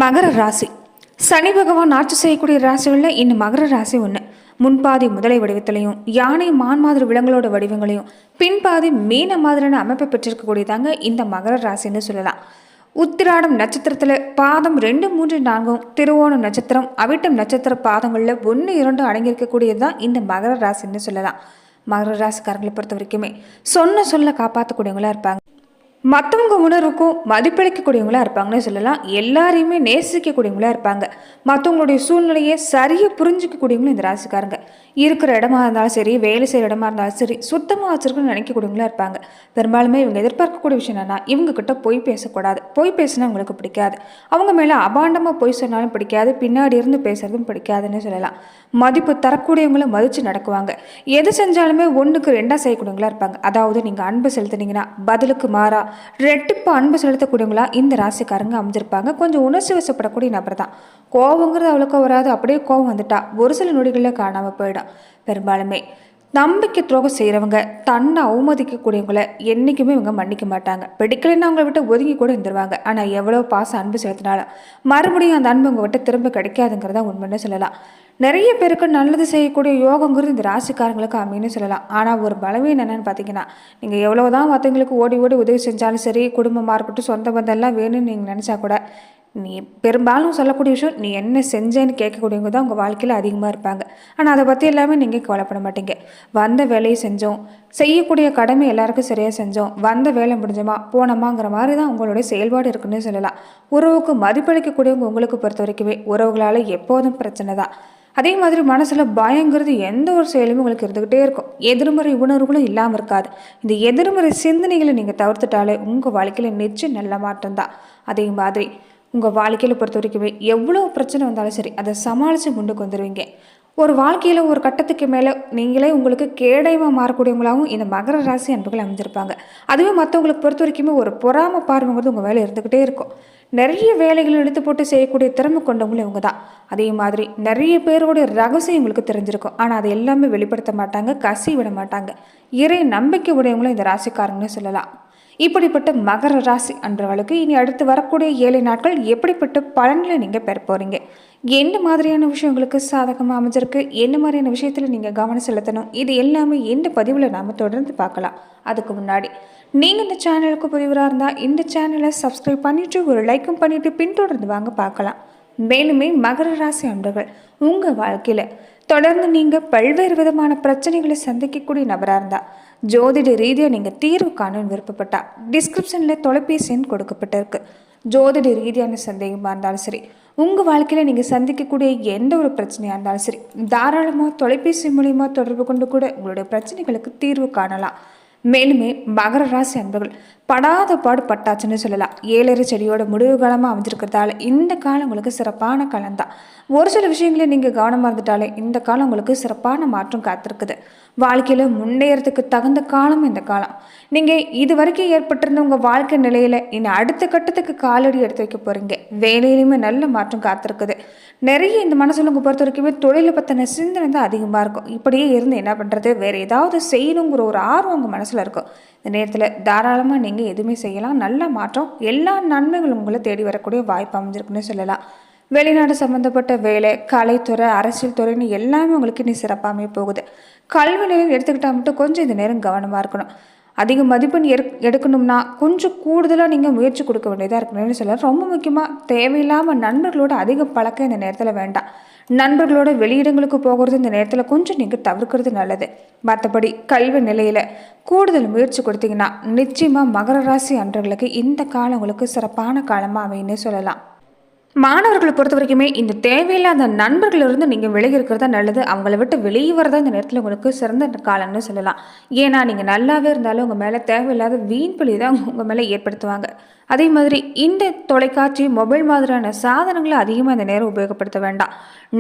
மகர ராசி. சனி பகவான் ஆட்சி செய்யக்கூடிய ராசிகளில் இந்த மகர ராசி ஒன்று. முன்பாதி முதலை வடிவத்திலையும் யானை மான் மாதிரி விலங்குகளோட வடிவங்களையும் பின்பாதி மீன மாதிரியான அமைப்பை பெற்றிருக்கக்கூடியதாங்க இந்த மகர ராசின்னு சொல்லலாம். உத்திராடம் நட்சத்திரத்தில் பாதம் 2, 3, 4, திருவோணம் நட்சத்திரம், அவிட்டம் நட்சத்திர பாதங்களில் 1, 2 அடங்கியிருக்கக்கூடியது தான் இந்த மகர ராசின்னு சொல்லலாம். மகர ராசிக்காரங்களை பொறுத்த வரைக்குமே சொல்ல காப்பாற்றக்கூடியவங்களா இருப்பாங்க. மற்றவங்க உணர்வுக்கும் மதிப்பளிக்கக்கூடியவங்களா இருப்பாங்கன்னு சொல்லலாம். எல்லாரையுமே நேசிக்கக்கூடியவங்களா இருப்பாங்க. மற்றவங்களுடைய சூழ்நிலையை சரியாக புரிஞ்சிக்கக்கூடியவங்களும் இந்த ராசிக்காரங்க. இருக்கிற இடமா இருந்தாலும் சரி, வேலை செய்கிற இடமா இருந்தாலும் சரி, சுத்தமாக வச்சிருக்கணும்னு நினைக்கக்கூடியவங்களா இருப்பாங்க. பெரும்பாலுமே இவங்க எதிர்பார்க்கக்கூடிய விஷயம் என்னன்னா, இவங்க கிட்ட பொய் பேசக்கூடாது. பொய் பேசினா அவங்களுக்கு பிடிக்காது. அவங்க மேலே அபாண்டமாக பொய் சொன்னாலும் பிடிக்காது. பின்னாடி இருந்து பேசுறதும் பிடிக்காதுன்னு சொல்லலாம். மதிப்பு தரக்கூடியவங்களை மதித்து நடக்குவாங்க. எது செஞ்சாலுமே 1க்கு 2 செய்யக்கூடியவங்களா இருப்பாங்க. அதாவது நீங்கள் அன்பு செலுத்தினீங்கன்னா பதிலுக்கு மாறா ரெட்டிப்பு அன்பு செலுத்தக்கூடியவங்களா இந்த ராசிக்காரங்க அமைஞ்சிருப்பாங்க. கொஞ்சம் உணர்ச்சி வசப்படக்கூடிய நபர் தான். கோபங்கிறது அவ்வளோக்கா வராது. அப்படியே கோபம் வந்துட்டா ஒரு சில நொடிகளில் காணாமல் போயிடும். பெரும்பாலுமே நம்பிக்கை துரோகம் செய்கிறவங்க, தன்னை அவமதிக்கக்கூடியவங்களை என்றைக்குமே இவங்க மன்னிக்க மாட்டாங்க. பிடிக்கலைன்னு அவங்கள விட்டு ஒதுங்கி கூட இருந்துருவாங்க. ஆனால் எவ்வளோ பாசம் அன்பு செலுத்தினாலும் மறுபடியும் அந்த அன்பு உங்க விட்டு திரும்ப கிடைக்காதுங்கிறதா உண்மைன்னு சொல்லலாம். நிறைய பேருக்கு நல்லது செய்யக்கூடிய யோகங்கிறது இந்த ராசிக்காரங்களுக்கு அமைன்னு சொல்லலாம். ஆனால் ஒரு பலவீனம் என்னென்னு பார்த்தீங்கன்னா, நீங்கள் எவ்வளோதான் மற்றவங்களுக்கு ஓடி ஓடி உதவி செஞ்சாலும் சரி, குடும்பமாக இருக்கட்டும், சொந்த பந்தம் எல்லாம் வேணும்னு நீங்கள் நினச்சா கூட, நீ பெரும்பாலும் சொல்லக்கூடிய விஷயம் நீ என்ன செஞ்சேன்னு கேட்கக்கூடியவங்க தான் உங்கள் வாழ்க்கையில் அதிகமாக இருப்பாங்க. ஆனால் அதை பற்றி எல்லாமே நீங்கள் கவலைப்பட மாட்டீங்க. வந்த வேலையை செஞ்சோம், செய்யக்கூடிய கடமை எல்லாருக்கும் சரியாக செஞ்சோம், வந்த வேலை முடிஞ்சோமா போனோமாங்கிற மாதிரி தான் உங்களுடைய செயல்பாடு இருக்குன்னு சொல்லலாம். உறவுக்கு மதிப்பளிக்கக்கூடியவங்க உங்களுக்கு பொறுத்த வரைக்குமே உறவுகளால் எப்போதும் பிரச்சனை தான். அதே மாதிரி மனசில் பயங்கிறது எந்த ஒரு செயலுமே உங்களுக்கு இருந்துக்கிட்டே இருக்கும். எதிர்மறை உணர்வுகளும் இல்லாமல் இருக்காது. இந்த எதிர்மறை சிந்தனைகளை நீங்கள் தவிர்த்துட்டாலே உங்கள் வாழ்க்கையில் நிச்சயம் நல்ல மாற்றம் தான். அதே மாதிரி உங்கள் வாழ்க்கையில் பொறுத்த வரைக்குமே எவ்வளோ பிரச்சனை வந்தாலும் சரி, அதை சமாளித்து முன்னுக்கு வந்துடுவீங்க. ஒரு வாழ்க்கையில் ஒரு கட்டத்துக்கு மேலே நீங்களே உங்களுக்கு கேடயமாக மாறக்கூடியவங்களாகவும் இந்த மகர ராசி அன்புகள் அமைஞ்சிருப்பாங்க. அதுவே மற்றவங்களுக்கு பொறுத்த வரைக்குமே ஒரு பொறாம பார்வைங்கிறது உங்கள் வேலை இருந்துக்கிட்டே இருக்கும். நிறைய வேலைகள் எடுத்து போட்டு செய்யக்கூடிய திறமை கொண்டவங்களும் இவங்க தான். அதே மாதிரி நிறைய பேரோடைய ரகசியம் உங்களுக்கு தெரிஞ்சிருக்கும். ஆனால் அதை எல்லாமே வெளிப்படுத்த மாட்டாங்க, கசி விட மாட்டாங்க. இறை நம்பிக்கை உடையவங்களும் இந்த ராசிக்காரங்கன்னு சொல்லலாம். இப்படிப்பட்ட மகர ராசி அன்றவர்களுக்கு இனி அடுத்து வரக்கூடிய 7 நாட்கள் எப்படிப்பட்ட பலன்களை நீங்கள் பெற போகிறீங்க, என்ன மாதிரியான விஷயங்களுக்கு சாதகமாக அமைஞ்சிருக்கு, என்ன மாதிரியான விஷயத்தில் நீங்கள் கவனம் செலுத்தணும், இது எல்லாமே இந்த பதிவில் நாம் தொடர்ந்து பார்க்கலாம். அதுக்கு முன்னாடி நீங்கள் இந்த சேனலுக்கு புதிவராக இருந்தால் இந்த சேனலை சப்ஸ்கிரைப் பண்ணிவிட்டு ஒரு லைக்கும் பண்ணிவிட்டு பின்தொடர்ந்து வாங்க பார்க்கலாம். மேலுமே மகர ராசி அன்பர்கள் உங்கள் வாழ்க்கையில் தொடர்ந்து நீங்கள் பல்வேறு விதமான பிரச்சனைகளை சந்திக்கக்கூடிய நபராக இருந்தால், ஜோதிட ரீதியாக நீங்கள் தீர்வு காணணும்னு விருப்பப்பட்டா டிஸ்கிரிப்ஷனில் தொலைபேசி எண் கொடுக்கப்பட்டிருக்கு. ஜோதிட ரீதியான சந்தேகமாக இருந்தாலும் சரி, உங்கள் வாழ்க்கையில் நீங்கள் சந்திக்கக்கூடிய எந்த ஒரு பிரச்சனையாக இருந்தாலும் சரி, தாராளமாக தொலைபேசி மூலிமா தொடர்பு கொண்டு கூட உங்களுடைய பிரச்சனைகளுக்கு தீர்வு காணலாம். மேலுமே மகர ராசி அன்பர்கள் படாத பாடு பட்டாச்சுன்னு சொல்லலாம். 7 செடியோட முடிவு காலமாக அமைஞ்சிருக்கிறதால இந்த காலம் உங்களுக்கு சிறப்பான காலம் தான். ஒரு சில விஷயங்களை நீங்கள் கவனமாக இருந்துட்டாலே இந்த காலம் உங்களுக்கு சிறப்பான மாற்றம் காத்திருக்குது. வாழ்க்கையில் முன்னேறதுக்கு தகுந்த காலம் இந்த காலம். நீங்கள் இது வரைக்கும் ஏற்பட்டிருந்த உங்கள் வாழ்க்கை நிலையில் இன்னும் அடுத்த கட்டத்துக்கு காலடி எடுத்து வைக்க போகிறீங்க. வேலையிலுமே நல்ல மாற்றம் காத்திருக்குது. நிறைய இந்த மனசில் உங்கள் பொறுத்த வரைக்குமே தொழிலை பற்றின சிந்தனை தான் அதிகமாக இருக்கும். இப்படியே இருந்து என்ன பண்ணுறது, வேறு ஏதாவது செய்யணுங்கிற ஒரு ஆர்வம் உங்கள் மனசில் இருக்கும். இந்த நேரத்தில் தாராளமாக நீங்கள் எதுவுமே செய்யலாம். நல்ல மாற்றம், எல்லா நன்மைகளும் உங்களை தேடி வரக்கூடிய வாய்ப்பு அமைஞ்சிருக்குன்னு சொல்லலாம். வெளிநாடு சம்மந்தப்பட்ட வேலை, கலைத்துறை, அரசியல் துறைன்னு எல்லாமே உங்களுக்கு இன்னும் சிறப்பாகவே போகுது. கல்வி நிலையம் எடுத்துக்கிட்டால் மட்டும் கொஞ்சம் இந்த நேரம் கவனமாக இருக்கணும். அதிக மதிப்பெண் எடுக்கணும்னா கொஞ்சம் கூடுதலாக நீங்கள் முயற்சி கொடுக்க வேண்டியதாக இருக்கணும்னு சொல்லலாம். ரொம்ப முக்கியமாக தேவையில்லாமல் நண்பர்களோட அதிக பழக்கம் இந்த நேரத்தில் வேண்டாம். நண்பர்களோட வெளியிடங்களுக்கு போகிறது இந்த நேரத்தில் கொஞ்சம் நீங்கள் தவிர்க்கிறது நல்லது. மற்றபடி கல்வி நிலையில் கூடுதல் முயற்சி கொடுத்தீங்கன்னா நிச்சயமாக மகர ராசி அன்றர்களுக்கு இந்த காலம் உங்களுக்கு சிறப்பான காலமாக அமைன்னு சொல்லலாம். மாணவர்களை பொறுத்த வரைக்குமே இந்த தேவையில்லாத நண்பர்களிலிருந்து நீங்கள் விலகி இருக்கிறதா நல்லது. அவங்கள விட்டு வெளியே வரதான் இந்த நேரத்தில் உங்களுக்கு சிறந்த காலம்னு சொல்லலாம். ஏன்னா நீங்கள் நல்லாவே இருந்தாலும் உங்கள் மேலே தேவையில்லாத வீண் பழி தான் உங்கள் மேலே ஏற்படுத்துவாங்க. அதே மாதிரி இந்த தொலைக்காட்சி, மொபைல் மாதிரியான சாதனங்களை அதிகமாக இந்த நேரம் உபயோகப்படுத்த வேண்டாம்.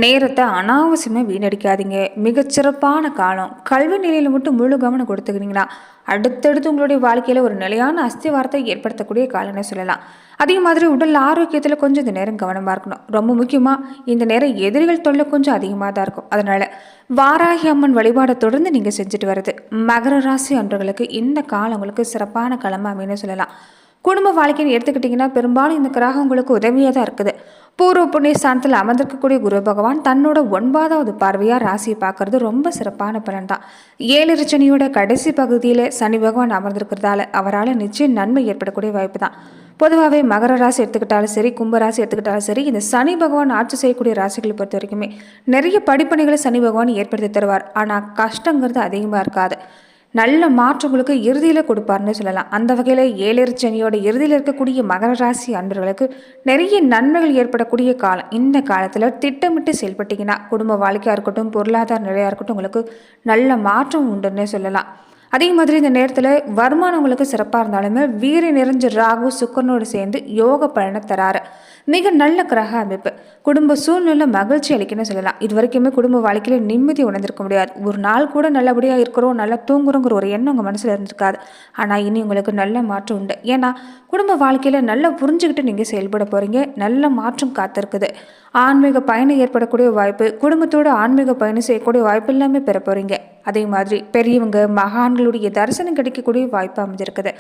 நேரத்தை அனாவசியமாக வீணடிக்காதீங்க. மிகச்சிறப்பான காலம். கல்வி நிலையில் மட்டும் முழு கவனம் கொடுத்துக்கிட்டிங்கன்னா அடுத்தடுத்து உங்களுடைய வாழ்க்கையில் ஒரு நிலையான அஸ்திவாரத்தை ஏற்படுத்தக்கூடிய காலம்னு சொல்லலாம். அதே மாதிரி உடல் ஆரோக்கியத்தில் கொஞ்சம் இந்த நேரம் கவனமாக இருக்கணும். ரொம்ப முக்கியமாக இந்த நேரம் எதிரிகள் தொல்லை கொஞ்சம் அதிகமாக தான் இருக்கும். அதனால் வாராகி அம்மன் வழிபாடை தொடர்ந்து நீங்கள் செஞ்சுட்டு வர்றது மகர ராசி அன்றர்களுக்கு இந்த காலம் உங்களுக்கு சிறப்பான காலமாக அமைன்னு சொல்லலாம். குடும்ப வாழ்க்கைன்னு எடுத்துக்கிட்டிங்கன்னா பெரும்பாலும் இந்த கிரகம் உங்களுக்கு உதவியாக தான் இருக்குது. பூர்வ புண்ணிய ஸ்தானத்தில் அமர்ந்திருக்கக்கூடிய குரு பகவான் தன்னோட 9வது பார்வையாக ராசியை பார்க்கறது ரொம்ப சிறப்பான பலன் தான். ஏழரை சனியோட கடைசி பகுதியில் சனி பகவான் அமர்ந்திருக்கிறதால அவரால் நிச்சயம் நன்மை ஏற்படக்கூடிய வாய்ப்பு தான். பொதுவாகவே மகர ராசி எடுத்துக்கிட்டாலும் சரி, கும்பராசி எடுத்துக்கிட்டாலும் சரி, இந்த சனி பகவான் ஆட்சி செய்யக்கூடிய ராசிகளை பொறுத்த வரைக்குமே நிறைய படிப்பணிகளை சனி பகவான் ஏற்படுத்தி தருவார். ஆனால் கஷ்டங்கிறது அதிகமாக இருக்காது. நல்ல மாற்றங்களுக்கு இறுதியில் கொடுப்பார்னு சொல்லலாம். அந்த வகையில் ஏழரை சனியோட இறுதியில் இருக்கக்கூடிய மகர ராசி அன்பர்களுக்கு நிறைய நன்மைகள் ஏற்படக்கூடிய காலம். இந்த காலத்தில் திட்டமிட்டு செயல்பட்டீங்கன்னா குடும்ப வாழ்க்கையாக இருக்கட்டும், பொருளாதார நிலையாக இருக்கட்டும், உங்களுக்கு நல்ல மாற்றம் உண்டுன்னு சொல்லலாம். அதே மாதிரி இந்த நேரத்தில் வருமானம் உங்களுக்கு சிறப்பாக இருந்தாலுமே வீரிய நிறைஞ்ச ராகு சுக்கரனோடு சேர்ந்து யோக பலனை தராரு. மிக நல்ல கிரக அமைப்பு. குடும்ப சூழ்நிலை மகிழ்ச்சி அளிக்கணும்னு சொல்லலாம். இது வரைக்குமே குடும்ப வாழ்க்கையில் நிம்மதி உணர்ந்திருக்க முடியாது. ஒரு நாள் கூட நல்லபடியாக இருக்கிறோம், நல்லா தூங்குறோங்கிற ஒரு எண்ணம் உங்கள் மனசில் இருந்திருக்காது. ஆனால் இனி உங்களுக்கு நல்ல மாற்றம் உண்டு. ஏன்னா குடும்ப வாழ்க்கையில் நல்லா புரிஞ்சுக்கிட்டு நீங்கள் செயல்பட போகிறீங்க. நல்ல மாற்றம் காத்திருக்குது. ஆன்மீக பயணம் ஏற்படக்கூடிய வாய்ப்பு, குடும்பத்தோடு ஆன்மீக பயணம் செய்யக்கூடிய வாய்ப்பு எல்லாமே பெற போகிறீங்க. அதே மாதிரி பெரியவங்க மகான்களுடைய தரிசனம் கிடைக்கக்கூடிய வாய்ப்பு அமைஞ்சிருக்குது.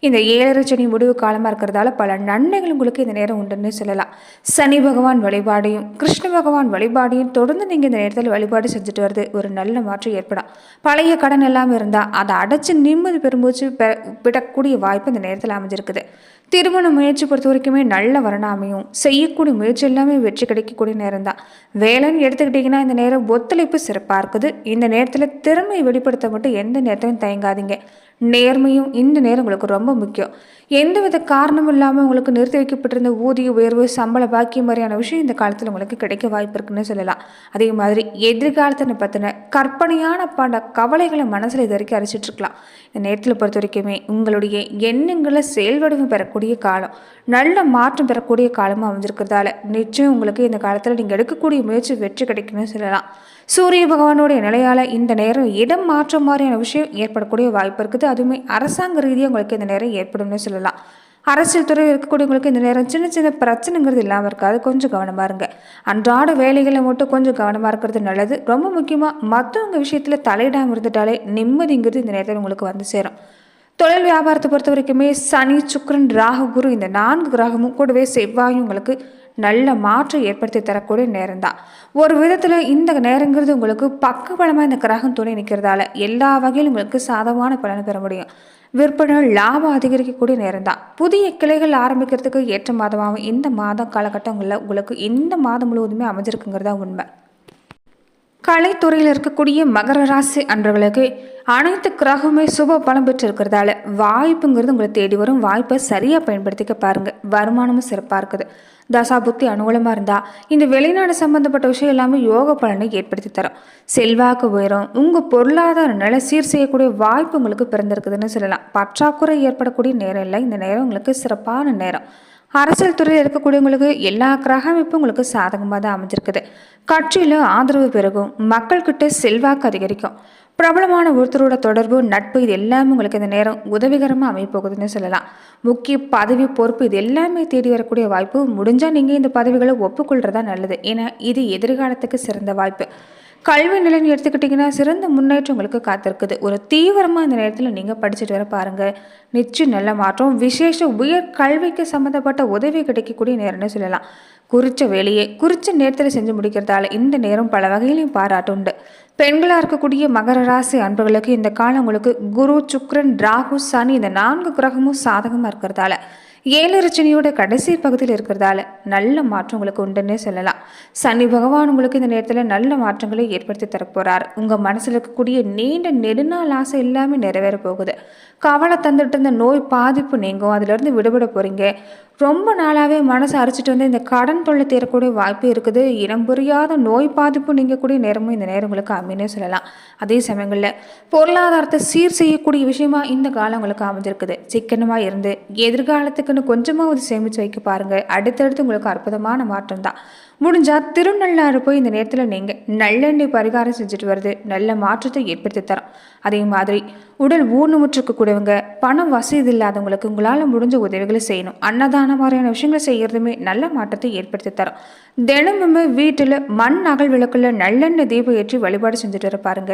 இந்த ஏழரை சனி முடிவு காலமாக இருக்கிறதால பல நன்மைகள் உங்களுக்கு இந்த நேரம் உண்டுன்னு சொல்லலாம். சனி பகவான் வழிபாடையும் கிருஷ்ண பகவான் வழிபாடையும் தொடர்ந்து நீங்கள் இந்த நேரத்தில் வழிபாடு செஞ்சுட்டு வருது ஒரு நல்ல மாற்றம் ஏற்படும். பழைய கடன் எல்லாமே இருந்தால் அதை அடைச்சி நிம்மதி பெருமூச்சு விடக்கூடிய வாய்ப்பு இந்த நேரத்தில் அமைஞ்சிருக்குது. திருமண முயற்சி பொறுத்த வரைக்குமே நல்ல வரணாமையும் செய்யக்கூடிய முயற்சி எல்லாமே வெற்றி கிடைக்கக்கூடிய நேரம் தான். வேலைன்னு எடுத்துக்கிட்டிங்கன்னா இந்த நேரம் ஒத்துழைப்பு சிறப்பாக இருக்குது. இந்த நேரத்தில் திறமையை வெளிப்படுத்த மட்டும் எந்த நேரத்திலும் தயங்காதீங்க. நேர்மையும் இந்த நேரம் உங்களுக்கு ரொம்ப முக்கியம். எந்தவித காரணமும் இல்லாமல் உங்களுக்கு நிறுத்தி வைக்கப்பட்டிருந்த ஊதிய உயர்வு, சம்பள பாக்கியம் மாதிரியான விஷயம் இந்த காலத்தில் உங்களுக்கு கிடைக்க வாய்ப்பு இருக்குன்னு சொல்லலாம். அதே மாதிரி எதிர்காலத்தை பற்றின கற்பனையான பல கவலைகளை மனசில் இது வரைக்கும் அரைச்சிட்டு இருக்கலாம். இந்த நேரத்தில் பொறுத்த வரைக்குமே உங்களுடைய எண்ணங்களை செயல்வடிவம் பெறக்கூடிய காலம், நல்ல மாற்றம் பெறக்கூடிய காலமாக அமைஞ்சிருக்கிறதால நிச்சயம் உங்களுக்கு இந்த காலத்தில் நீங்கள் எடுக்கக்கூடிய முயற்சி வெற்றி கிடைக்குன்னு சொல்லலாம். சூரிய பகவானுடைய நிலையால் இந்த நேரம் இடம் மாற்றம் மாதிரியான விஷயம் ஏற்படக்கூடிய வாய்ப்பு இருக்குது. அதுவுமே அரசாங்க ரீதியாக உங்களுக்கு இந்த நேரம் ஏற்படும்னு சொல்லலாம். அரசியல் துறையில் இருக்கக்கூடியவங்களுக்கு இந்த நேரம் சின்ன சின்ன பிரச்சனைங்கிறது இல்லாமல் இருக்காது. கொஞ்சம் கவனமாக இருங்க. அன்றாட வேலைகளை மட்டும் கொஞ்சம் கவனமாக இருக்கிறது நல்லது. ரொம்ப முக்கியமாக மற்றவங்க விஷயத்தில் தலையிடாமல் இருந்துட்டாலே நிம்மதிங்கிறது இந்த நேரத்தில் உங்களுக்கு வந்து சேரும். தொழில் வியாபாரத்தை பொறுத்த வரைக்குமே சனி, சுக்கிரன், ராகு, குரு இந்த 4 கிரகமும் கூடவே செவ்வாயும் உங்களுக்கு நல்ல மாற்றம் ஏற்படுத்தி தரக்கூடிய நேரம் தான். ஒரு விதத்தில் இந்த நேரங்கிறது உங்களுக்கு பக்கபலமாக இந்த கிரகம் துணை நிற்கிறதால எல்லா வகையிலும் உங்களுக்கு சாதகமான பலனை பெற முடியும். விற்பனை லாபம் அதிகரிக்கக்கூடிய நேரம் தான். புதிய கிளைகள் ஆரம்பிக்கிறதுக்கு ஏற்ற மாதமாகவும் இந்த மாதம் காலகட்டங்களில் உங்களுக்கு இந்த மாதம் முழுவதுமே அமைஞ்சிருக்குங்கிறதா உண்மை. கலைத்துறையில் இருக்கக்கூடிய மகர ராசி அன்பர்களுக்கு அனைத்து கிரகமே சுப பலம் பெற்று இருக்கிறதால வாய்ப்புங்கிறது உங்களை தேடி வரும். வாய்ப்பை சரியாக பயன்படுத்திக்க பாருங்கள். வருமானமும் சிறப்பாக இருக்குது. தசா புத்தி அனுகூலமாக இருந்தால் இந்த வெளிநாடு சம்மந்தப்பட்ட விஷயம் எல்லாமே யோக பலனை ஏற்படுத்தி தரும். செல்வாக்கு உயரும். உங்கள் பொருளாதார நிலை சீர் செய்யக்கூடிய வாய்ப்பு உங்களுக்கு பிறந்திருக்குதுன்னு சொல்லலாம். பற்றாக்குறை ஏற்படக்கூடிய நேரம் இல்லை. இந்த நேரம் உங்களுக்கு சிறப்பான நேரம். அரசியல் துறையில் இருக்கக்கூடியவங்களுக்கு எல்லா கிரக அமைப்பும் உங்களுக்கு சாதகமாக தான் அமைஞ்சிருக்குது. கட்சியில் ஆதரவு பெருகும். மக்கள்கிட்ட செல்வாக்கு அதிகரிக்கும். பிரபலமான ஒருத்தரோட தொடர்பு, நட்பு இது எல்லாமே உங்களுக்கு இந்த நேரம் உதவிகரமாக அமைப்போகுதுன்னு சொல்லலாம். முக்கிய பதவி, பொறுப்பு இது எல்லாமே தேடி வரக்கூடிய வாய்ப்பு. முடிஞ்சால் நீங்கள் இந்த பதவிகளை ஒப்புக்கொள்கிறதா நல்லது. ஏன்னா இது எதிர்காலத்துக்கு சிறந்த வாய்ப்பு. கல்வி நிலைன்னு எடுத்துக்கிட்டிங்கன்னா சிறந்த முன்னேற்றம் உங்களுக்கு காத்திருக்குது. ஒரு தீவிரமாக இந்த நேரத்தில் நீங்கள் படிச்சுட்டு வர பாருங்கள். நிச்சயம் நல்ல மாற்றம். விசேஷ உயர் கல்விக்கு சம்மந்தப்பட்ட உதவி கிடைக்கக்கூடிய நேரம்னு சொல்லலாம். குறித்த வேலையை குறித்த நேரத்தில் செஞ்சு முடிக்கிறதால இந்த நேரம் பல வகையிலையும் பாராட்டு உண்டு. பெண்களாக இருக்கக்கூடிய மகர ராசி அன்பர்களுக்கு இந்த காலம் உங்களுக்கு குரு, சுக்கிரன், ராகு, சனி இந்த 4 கிரகமும் சாதகமாக இருக்கிறதால ஏழரை சனியோட கடைசி பகுதியில் இருக்கிறதால நல்ல மாற்றம் உங்களுக்கு உண்டுன்னே சொல்லலாம். சனி பகவான் உங்களுக்கு இந்த நேரத்தில் நல்ல மாற்றங்களை ஏற்படுத்தி தரப்போறார். உங்கள் மனசில் இருக்கக்கூடிய நீண்ட நெடுநாள் ஆசை எல்லாமே நிறைவேற போகுது. கவலை தந்துட்டு இருந்த நோய் பாதிப்பு நீங்கும். அதிலிருந்து விடுபட போறீங்க. ரொம்ப நாளாகவே மனசை அரைச்சிட்டு வந்து இந்த கடன் தொல்லை தீரக்கூடிய வாய்ப்பு இருக்குது. இனம் புரியாத நோய் பாதிப்பு நீங்கக்கூடிய நேரமும் இந்த நேரம் உங்களுக்கு அமைன்னு சொல்லலாம். அதே சமயங்களில் பொருளாதாரத்தை சீர் செய்யக்கூடிய விஷயமா இந்த காலம் உங்களுக்கு அமைஞ்சிருக்குது. சிக்கனமாக இருந்து எதிர்காலத்துக்குன்னு கொஞ்சமாவது சேமித்து வைக்க பாருங்கள். அடுத்தடுத்து உங்களுக்கு அற்புதமான மாற்றம் தான். முடிஞ்சால் திருநள்ளாறு போய் இந்த நேரத்தில் நீங்கள் நல்லெண்ணெய் பரிகாரம் செஞ்சுட்டு வருது நல்ல மாற்றத்தை ஏற்படுத்தி தரோம். அதே மாதிரி உடல் ஊனமுற்றிருக்கக்கூடியவங்க, பணம் வசதி இல்லாதவங்களுக்கு உங்களால் முடிஞ்ச உதவிகளை செய்யணும். அன்னதான மாதிரியான விஷயங்களை செய்கிறதுமே நல்ல மாற்றத்தை ஏற்படுத்தி தரோம். தினமுமே வீட்டில் மண் அகல் விளக்குல நல்லெண்ணெய் தீபம் ஏற்றி வழிபாடு செஞ்சுட்டு வர பாருங்க.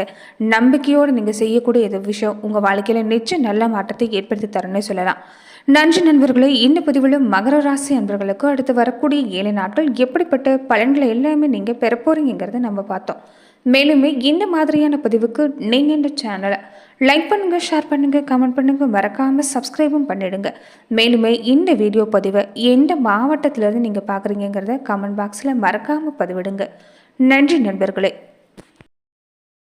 நம்பிக்கையோடு நீங்கள் செய்யக்கூடிய இது விஷயம் உங்கள் வாழ்க்கையில் நிச்சயம் நல்ல மாற்றத்தை ஏற்படுத்தி தரணும்னு சொல்லலாம். நன்றி நண்பர்களே. இந்த பதிவில் மகர ராசி அன்பர்களுக்கு அடுத்து வரக்கூடிய 7 நாட்கள் எப்படிப்பட்ட பலன்களை எல்லாமே நீங்கள் பெற போறீங்கிறத நம்ம பார்த்தோம். மேலுமே இந்த மாதிரியான பதிவுக்கு நீங்கள் இந்த சேனலை லைக் பண்ணுங்கள், ஷேர் பண்ணுங்கள், கமெண்ட் பண்ணுங்கள், மறக்காமல் சப்ஸ்கிரைபும் பண்ணிடுங்க. மேலுமே இந்த வீடியோ பதிவை எந்த மாவட்டத்திலேருந்து நீங்கள் பார்க்குறீங்கிறத கமெண்ட் பாக்ஸில் மறக்காமல் பதிவிடுங்க. நன்றி நண்பர்களே.